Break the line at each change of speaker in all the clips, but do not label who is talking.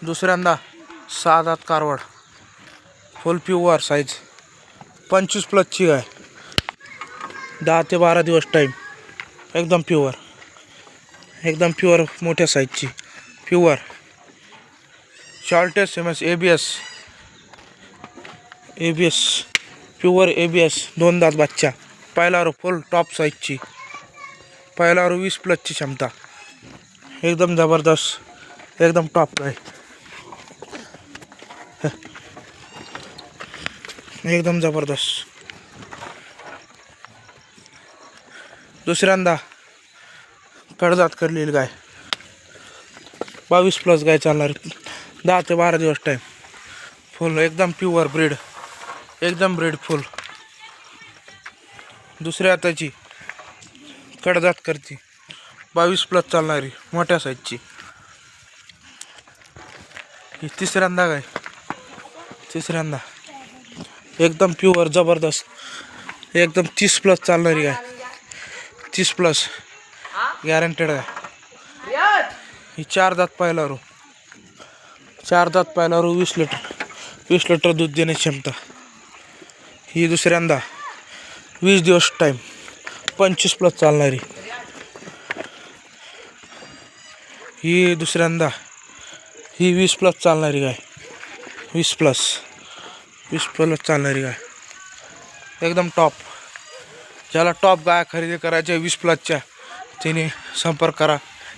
दुसऱ्यांदा 6 दात कारवड, फुल pure size, 25+ गाय, 10 ते 12 दिवस टाईम, एकदम प्युअर मोठ्या साईजची, pure shortest MS ABS pure ABS, 2 दात बच्चा, पहिल्यावर फुल टॉप साईजची, पहिल्यावर 20+ क्षमता, एकदम जबरदस्त, एकदम टॉप गाय, एकदम जबरदस्त. दुसऱ्यांदा कडदात करलेली गाय, 22+ गाय चालणार, 10 ते 12 दिवस टाईम, फुल एकदम प्युअर ब्रीड, एकदम ब्रीड फुल. दुसऱ्या हाताची कडदात करते, 22+ चालणारी, मोठ्या साईजची. ही तिसऱ्यांदा गाय, तिसऱ्यांदा एकदम प्युअर जबरदस्त, एकदम 30+ चालणारी गाय, 30+ गॅरंटेड गाय. ही 4 दात पहिल्यावर, 20 लिटर दूध देण्याची क्षमता. ही दुसऱ्यांदा 20 दिवस टाईम, 25+ चालणारी. ही दुसऱ्यांदा ही 20+ चालणारी गाय, 20+ चालणारी गाय, एकदम टॉप. ज्याला टॉप गाय खरेदी करायच्या 20+च्या तिने संपर्क करा.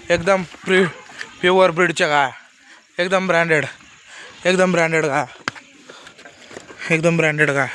एकदम प्युअर ब्रीडच्या गाय, एकदम ब्रँडेड गाय, एकदम ब्रँडेड गाय.